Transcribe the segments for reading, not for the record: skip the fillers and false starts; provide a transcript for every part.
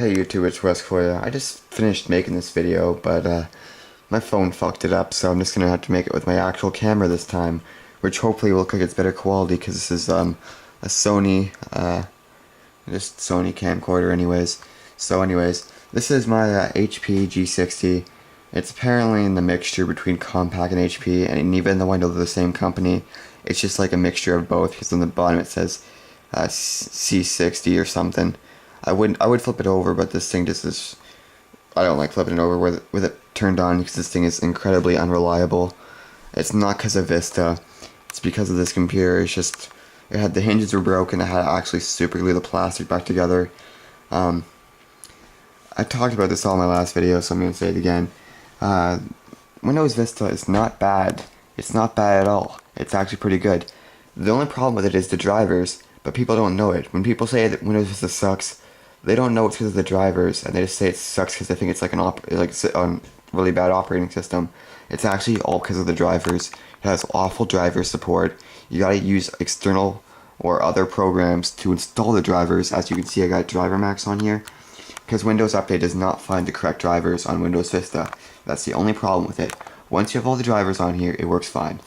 Hey YouTube, it's Wes for you. I just finished making this video, but my phone fucked it up, so I'm just gonna have to make it with my actual camera this time, which hopefully will look like it's better quality, because this is a Sony, just Sony camcorder anyways. So anyways, this is my HP G60. It's apparently in the mixture between Compaq and HP, and even though I know they're the same company, it's just like a mixture of both, because on the bottom it says C60 or something. I would flip it over, but this thing just is, I don't like flipping it over with it turned on, because this thing is incredibly unreliable. It's not because of Vista, it's because of this computer. It's just, the hinges were broken. I had to actually super glue the plastic back together. I talked about this all in my last video, so I'm going to say it again. Windows Vista is not bad. It's not bad at all. It's actually pretty good. The only problem with it is the drivers, but people don't know it. When people say that Windows Vista sucks, they don't know it's because of the drivers, and they just say it sucks because they think it's like a really bad operating system. It's actually all because of the drivers. It has awful driver support. You gotta use external or other programs to install the drivers. As you can see, I got Driver Max on here, because Windows Update does not find the correct drivers on Windows Vista. That's the only problem with it. Once you have all the drivers on here, it works fine.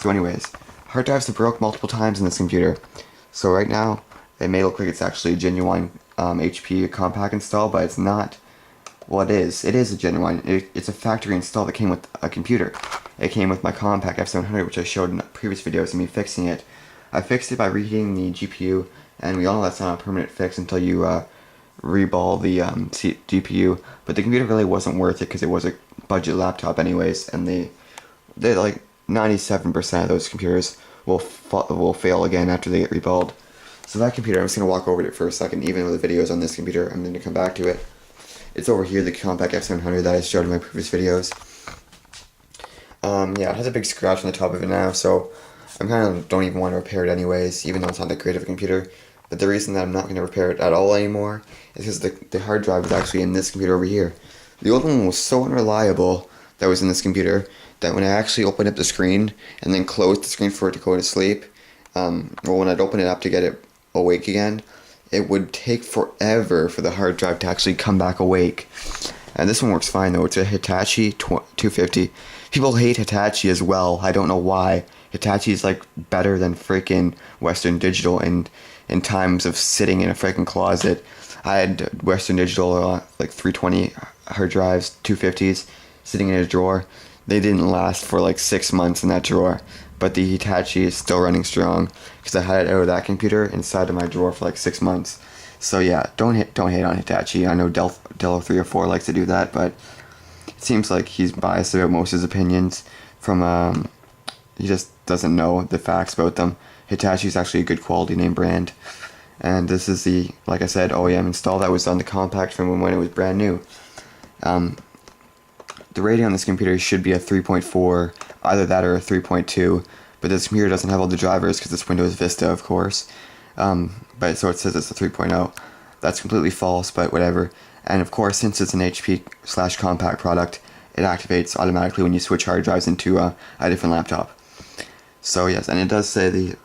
So anyways, hard drives have broke multiple times in this computer. So right now, it may look like it's actually a genuine HP Compaq install, but it's not. Well, it is. It is a genuine. It's a factory install that came with a computer. It came with my Compaq F700, which I showed in previous videos of me fixing it. I fixed it by reheating the GPU, and we all know that's not a permanent fix until you reball the GPU. But the computer really wasn't worth it because it was a budget laptop anyways, and they like 97% of those computers will fail again after they get reballed. So that computer, I'm just going to walk over to it for a second. Even with the videos on this computer, I'm going to come back to it. It's over here, the Compaq F700 that I showed in my previous videos. Yeah, it has a big scratch on the top of it now, so I kind of don't even want to repair it anyways, even though it's not that great of a computer. But the reason that I'm not going to repair it at all anymore is because the hard drive is actually in this computer over here. The old one was so unreliable that was in this computer that when I actually opened up the screen and then closed the screen for it to go to sleep, or when I'd open it up to get it awake again, it would take forever for the hard drive to actually come back awake. And this one works fine though. It's a Hitachi 250. People hate Hitachi as well. I don't know why. Hitachi is like better than freaking Western Digital in times of sitting in a freaking closet. I had Western Digital like 320 hard drives, 250s, sitting in a drawer. They didn't last for like 6 months in that drawer. But the Hitachi is still running strong because I had it out of that computer inside of my drawer for like 6 months. So yeah, don't hate on Hitachi. I know Dello304 likes to do that, but it seems like he's biased about most of his opinions. He just doesn't know the facts about them. Hitachi is actually a good quality name brand, and this is the, like I said, OEM install that was on the Compaq from when it was brand new. The rating on this computer should be a 3.4, either that or a 3.2, but this computer doesn't have all the drivers because it's Windows Vista, of course. But so it says it's a 3.0. That's completely false, but whatever. And of course, since it's an HP/Compaq product, it activates automatically when you switch hard drives into a different laptop. So yes, and it does say the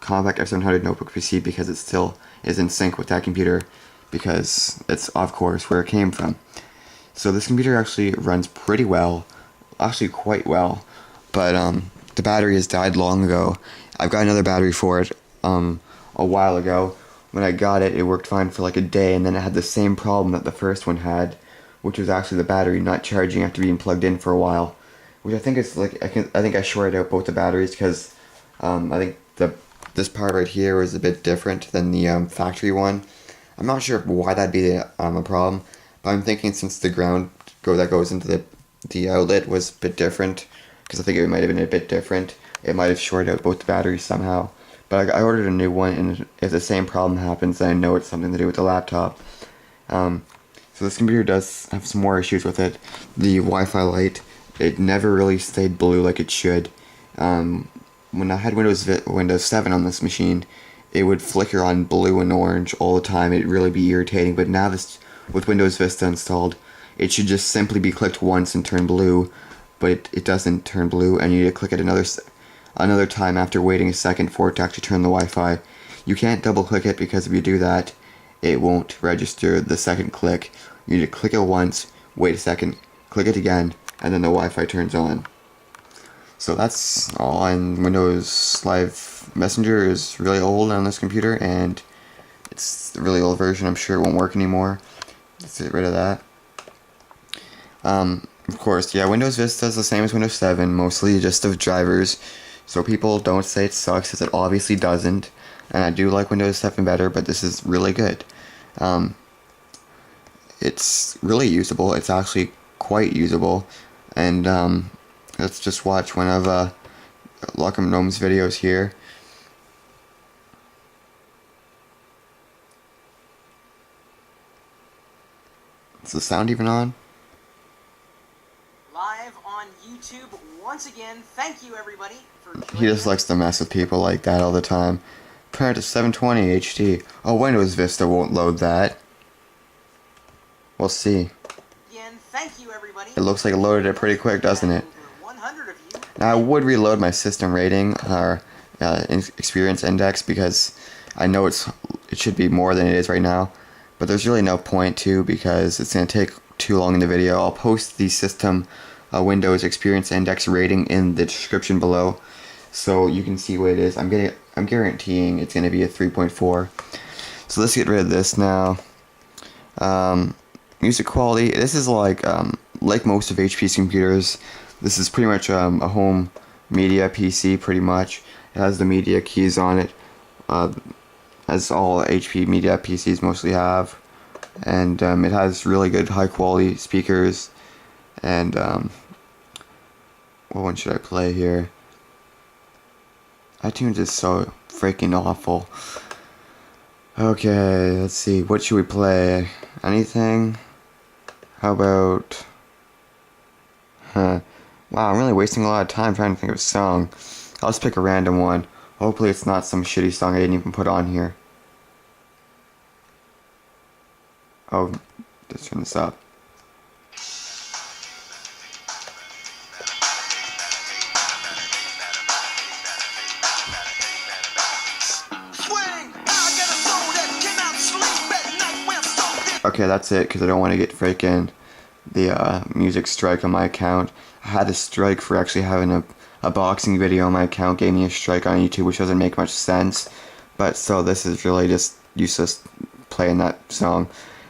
Compaq F700 notebook PC because it still is in sync with that computer, because it's of course where it came from. So this computer actually runs pretty well, actually quite well, but the battery has died long ago. I've got another battery for it a while ago. When I got it, it worked fine for like a day, and then it had the same problem that the first one had, which was actually the battery not charging after being plugged in for a while. Which I think is like, I think I shorted out both the batteries because I think this part right here is a bit different than the factory one. I'm not sure why that'd be a problem. But I'm thinking since the ground that goes into the outlet was a bit different, because I think it might have been a bit different. It might have shorted out both the batteries somehow. But I ordered a new one, and if the same problem happens, then I know it's something to do with the laptop. So this computer does have some more issues with it. The Wi-Fi light, it never really stayed blue like it should. When I had Windows 7 on this machine, it would flicker on blue and orange all the time. It'd really be irritating. But now with Windows Vista installed, it should just simply be clicked once and turn blue, but it doesn't turn blue, and you need to click it another time after waiting a second for it to actually turn the Wi-Fi. You can't double click it, because if you do that, it won't register the second click. You need to click it once, wait a second, click it again, and then the Wi-Fi turns on. So that's all. And Windows Live Messenger is really old on this computer, and it's a really old version. I'm sure it won't work anymore. Let's get rid of that. Of course, yeah, Windows Vista is the same as Windows 7, mostly just of drivers. So people don't say it sucks, because it obviously doesn't. And I do like Windows 7 better, but this is really good. It's really usable. It's actually quite usable. And let's just watch one of Lockham Gnome's videos here. Is the sound even on? Live on YouTube once again. Thank you everybody for joining He just us. likes to mess with people like that all the time. Compared to 720 HD. Oh, Windows Vista won't load that. We'll see. Again, thank you everybody. It looks like it loaded it pretty quick, doesn't it? Over 100 of you. Now I would reload my system rating or experience index, because I know it should be more than it is right now, but there's really no point to, because it's going to take too long in the video. I'll post the system Windows experience index rating in the description below, so you can see what it is. I'm guaranteeing it's going to be a 3.4. So let's get rid of this now. Music quality. This is like most of HP's computers. This is pretty much a home media PC, pretty much. It has the media keys on it, as all HP media PCs mostly have. And it has really good high quality speakers. And what one should I play here? iTunes is so freaking awful. Okay, let's see. What should we play? Anything? How about... Wow, I'm really wasting a lot of time trying to think of a song. I'll just pick a random one. Hopefully it's not some shitty song I didn't even put on here. Oh, let's turn this up. Okay, that's it, because I don't want to get freaking the music strike on my account. I had a strike for actually having a boxing video on my account. Gave me a strike on YouTube, which doesn't make much sense. But so this is really just useless playing that song.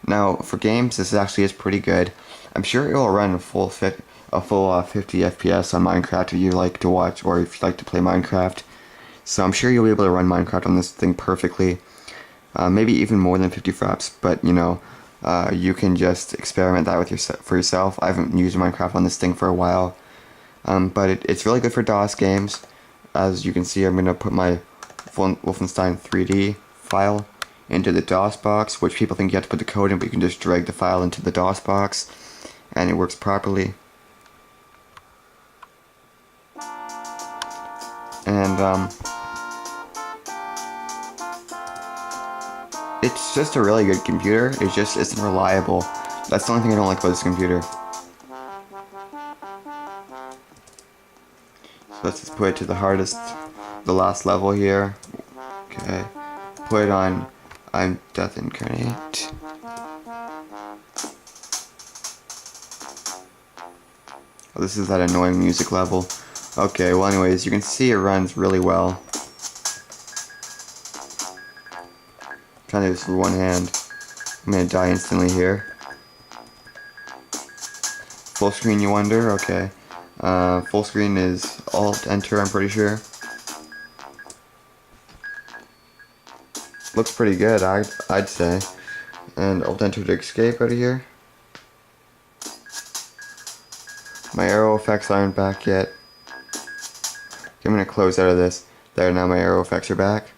Now for games, this actually is pretty good. I'm sure it will run a full 50 FPS on Minecraft if you like to watch, or if you like to play Minecraft. So I'm sure you'll be able to run Minecraft on this thing perfectly. Maybe even more than 50 fraps, but you know. You can just experiment that with for yourself. I haven't used Minecraft on this thing for a while, but it's really good for DOS games. As you can see, I'm going to put my Wolfenstein 3D file into the DOS box, which people think you have to put the code in, but you can just drag the file into the DOS box, and it works properly. And it's just a really good computer. It just isn't reliable. That's the only thing I don't like about this computer. So let's just put it to the last level here. Okay. Put it on I'm Death Incarnate. Oh, this is that annoying music level. Okay, well anyways, you can see it runs really well. Trying to do this with one hand. I'm gonna die instantly here. Full screen, you wonder? Okay. Full screen is Alt Enter, I'm pretty sure. Looks pretty good, I'd say. And Alt Enter to escape out of here. My arrow effects aren't back yet. Okay, I'm gonna close out of this. There, now my arrow effects are back.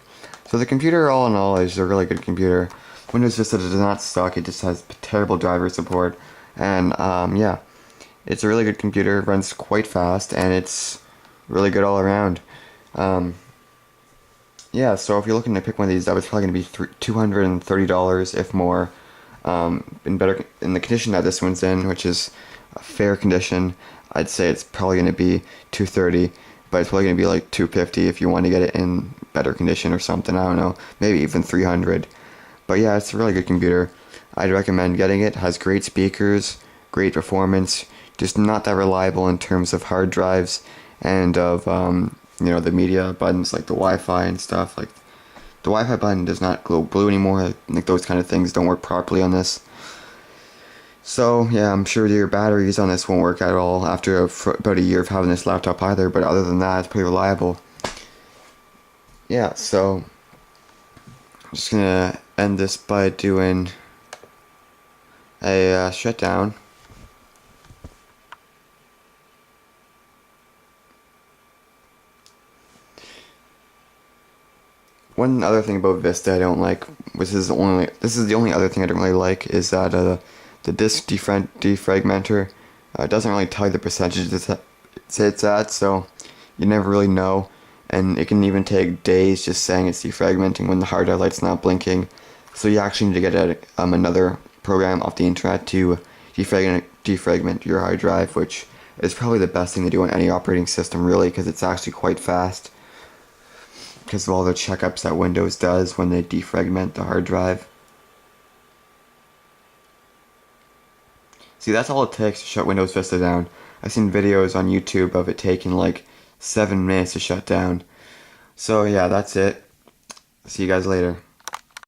So the computer, all in all, is a really good computer. Windows Vista does not suck, it just has terrible driver support. And yeah, it's a really good computer, it runs quite fast, and it's really good all around. Yeah, so if you're looking to pick one of these up, it's probably going to be $230, if more. In the condition that this one's in, which is a fair condition, I'd say it's probably going to be $230. But it's probably going to be like $250 if you want to get it in better condition or something. I don't know. Maybe even $300. But yeah, it's a really good computer. I'd recommend getting it. It has great speakers, great performance, just not that reliable in terms of hard drives and of the media buttons like the Wi-Fi and stuff. Like the Wi-Fi button does not glow blue anymore. Like those kind of things don't work properly on this. So yeah, I'm sure your batteries on this won't work at all after about a year of having this laptop either. But other than that, it's pretty reliable. Yeah, so I'm just gonna end this by doing a shutdown. One other thing about Vista I don't like, this is the only other thing I don't really like, is that the disk defragmenter doesn't really tell you the percentage it's at, so you never really know, and it can even take days just saying it's defragmenting when the hard drive light's not blinking. So you actually need to get another program off the internet to defragment your hard drive, which is probably the best thing to do on any operating system really, because it's actually quite fast because of all the checkups that Windows does when they defragment the hard drive. See, that's all it takes to shut Windows Vista down. I've seen videos on YouTube of it taking like 7 minutes to shut down. So yeah, that's it. See you guys later.